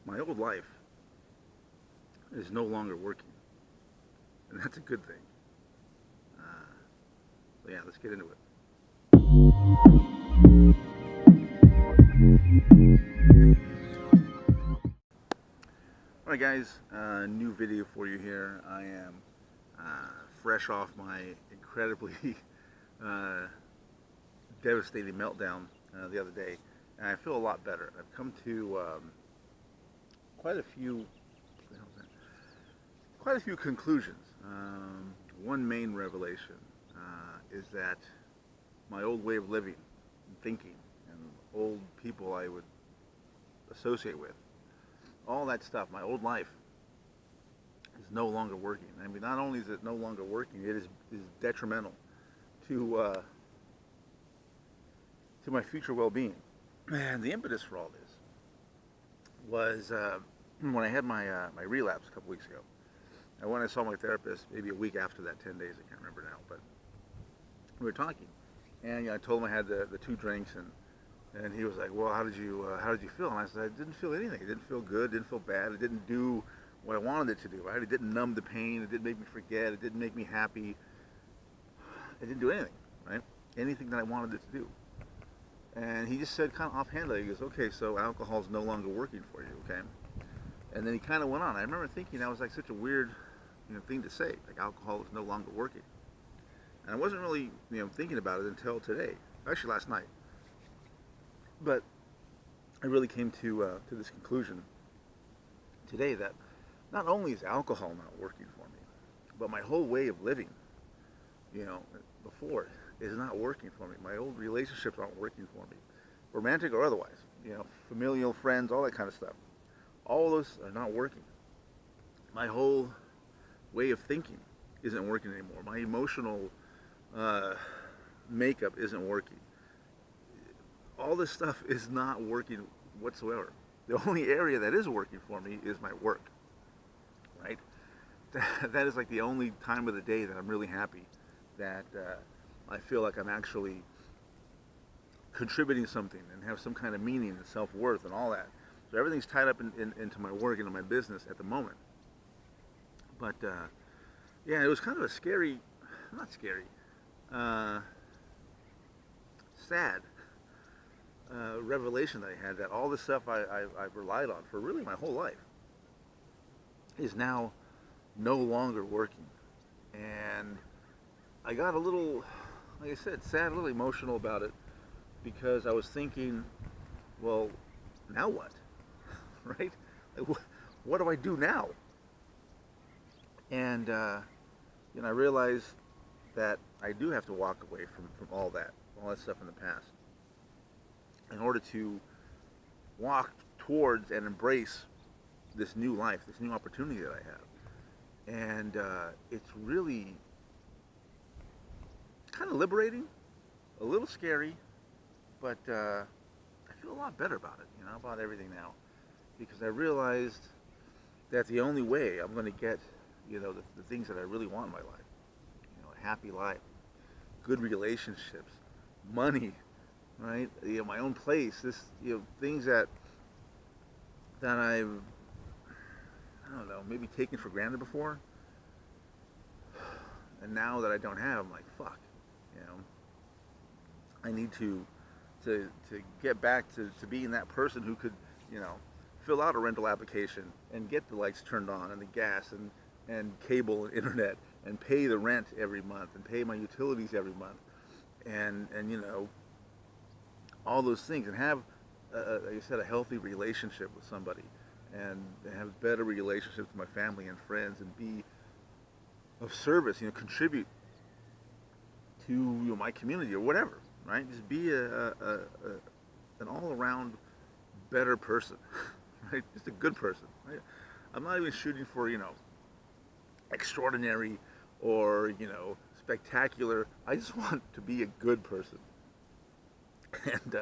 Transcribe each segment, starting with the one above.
my old life is no longer working, and that's a good thing. Uh, so yeah, let's get into it. All right, guys, new video for you here. I am fresh off my incredibly uh, devastating meltdown the other day, and I feel a lot better. I've come to quite a few quite a few conclusions. One main revelation is that my old way of living and thinking and old people I would associate with, all that stuff, my old life is no longer working. I mean, not only is it no longer working, it is detrimental to my future well-being. And the impetus for all this was when I had my my relapse a couple weeks ago. And when I saw my therapist, maybe a week after that, 10 days, I can't remember now, but we were talking, and I told him I had the 2 drinks, and he was like, "Well, how did you feel?" And I said, "I didn't feel anything. It didn't feel good. Didn't feel bad. It didn't do what I wanted it to do. Right? It didn't numb the pain. It didn't make me forget. It didn't make me happy. It didn't do anything. Right? Anything that I wanted it to do." And he just said, kind of offhandedly, he goes, "Okay, so alcohol is no longer working for you, okay?" And then he kind of went on. I remember thinking that was like such a weird, thing to say, like alcohol is no longer working. And I wasn't really, thinking about it until today, actually last night. But I really came to this conclusion today that not only is alcohol not working for me, but my whole way of living, before is not working for me. My old relationships aren't working for me, romantic or otherwise, familial, friends, all that kind of stuff. All those are not working. My whole way of thinking isn't working anymore. My emotional makeup isn't working. All this stuff is not working whatsoever. The only area that is working for me is my work, right? That is like the only time of the day that I'm really happy, that I feel like I'm actually contributing something and have some kind of meaning and self-worth and all that. So everything's tied up into my work and into my business at the moment. But yeah, it was kind of a scary, not scary, sad revelation that I had, that all the stuff I've relied on for really my whole life is now no longer working. And I got a little, like I said, sad, a little emotional about it, because I was thinking, well, now what? Right? Like, what do I do now? And I realized that I do have to walk away from all that stuff in the past, in order to walk towards and embrace this new life, this new opportunity that I have. And it's really kind of liberating, a little scary, but I feel a lot better about it, about everything now, because I realized that the only way I'm going to get, the things that I really want in my life, a happy life, good relationships, money, right? My own place, things that I've, I don't know, maybe taken for granted before, and now that I don't have, I'm like, fuck, I need to get back to being that person who could, fill out a rental application and get the lights turned on and the gas and cable and internet and pay the rent every month and pay my utilities every month, and all those things, and have, like I said, a healthy relationship with somebody, and have better relationships with my family and friends, and be of service, contribute to my community or whatever, right? Just be an all-around better person, right? Just a good person, right? I'm not even shooting for, extraordinary or, spectacular. I just want to be a good person. And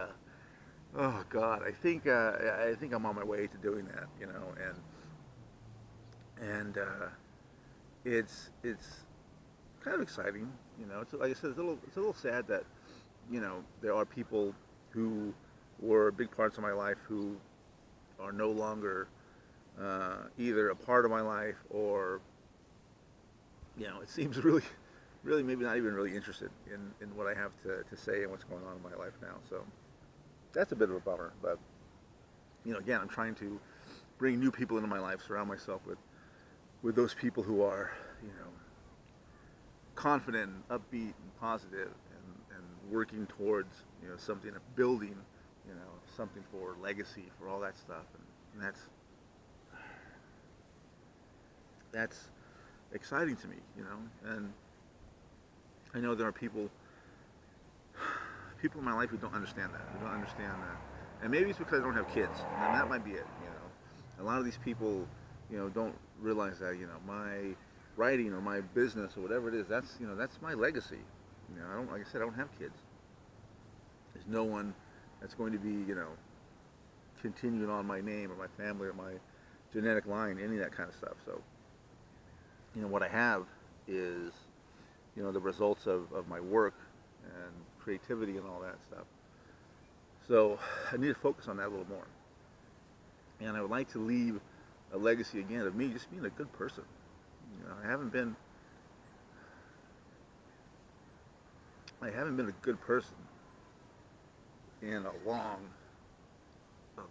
oh God, I think I'm on my way to doing that, and it's kind of exciting, It's, like I said, it's a little sad that, there are people who were big parts of my life who are no longer either a part of my life or, it seems really, really maybe not even really interested in what I have to say and what's going on in my life now. So that's a bit of a bummer. But, again, I'm trying to bring new people into my life, surround myself with those people who are, confident and upbeat and positive and working towards, something, building, something for legacy, for all that stuff. And that's exciting to me, and I know there are people in my life who don't understand that, and maybe it's because I don't have kids, and that might be it, a lot of these people, don't realize that, my writing or my business or whatever it is, that's my legacy. I don't, like I said, I don't have kids. There's no one that's going to be, continuing on my name or my family or my genetic line, any of that kind of stuff. So, what I have is, the results of my work and creativity and all that stuff. So I need to focus on that a little more. And I would like to leave a legacy again of me just being a good person. I haven't been a good person in a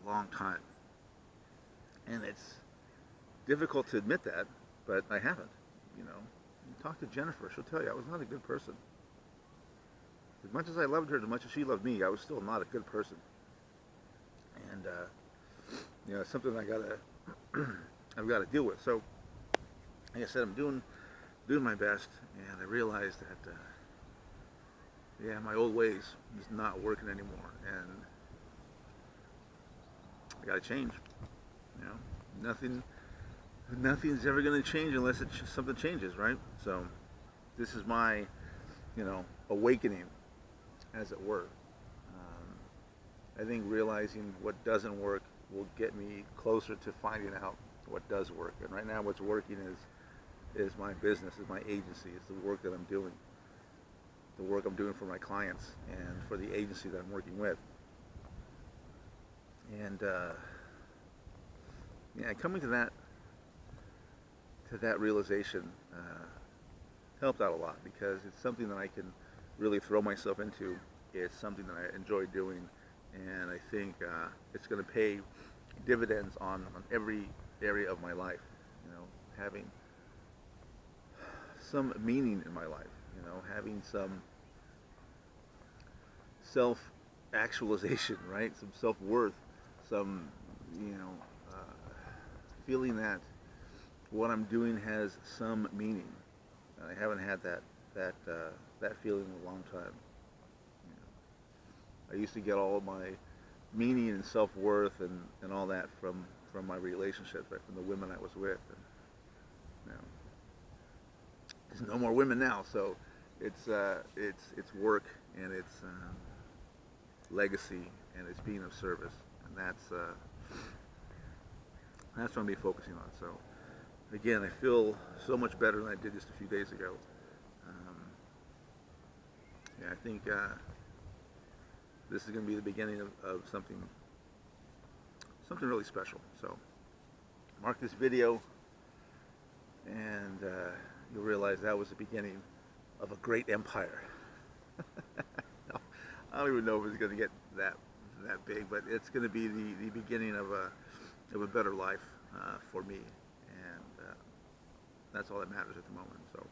long time. And it's difficult to admit that, but I haven't. You talk to Jennifer, she'll tell you I was not a good person. As much as I loved her, as much as she loved me, I was still not a good person. And it's something I've got to deal with. So, like I said, I'm doing my best, and I realized that my old ways is not working anymore, and I got to change. Nothing's ever going to change unless something changes, right? So this is my, awakening, as it were. I think realizing what doesn't work will get me closer to finding out what does work. And right now what's working is my business, is my agency, is the work that I'm doing. The work I'm doing for my clients and for the agency that I'm working with. And coming to that realization helped out a lot, because it's something that I can really throw myself into. It's something that I enjoy doing, and I think it's going to pay dividends on every area of my life. Having some meaning in my life, having some self-actualization, right? Some self-worth, some, feeling that what I'm doing has some meaning. And I haven't had that feeling in a long time. I used to get all of my meaning and self-worth and all that from my relationships, right? From the women I was with. And, there's no more women now, so it's work, and it's legacy, and it's being of service, and that's what I'm going to be focusing on. So again, I feel so much better than I did just a few days ago. I think this is going to be the beginning of something really special. So mark this video, and you'll realize that was the beginning of a great empire. No, I don't even know if it's going to get that big, but it's going to be the beginning of a better life for me, and that's all that matters at the moment. So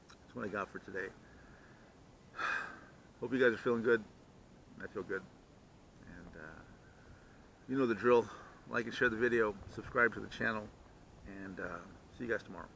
that's what I got for today. Hope you guys are feeling good. I feel good, and you know the drill. Like and share the video, subscribe to the channel, and see you guys tomorrow.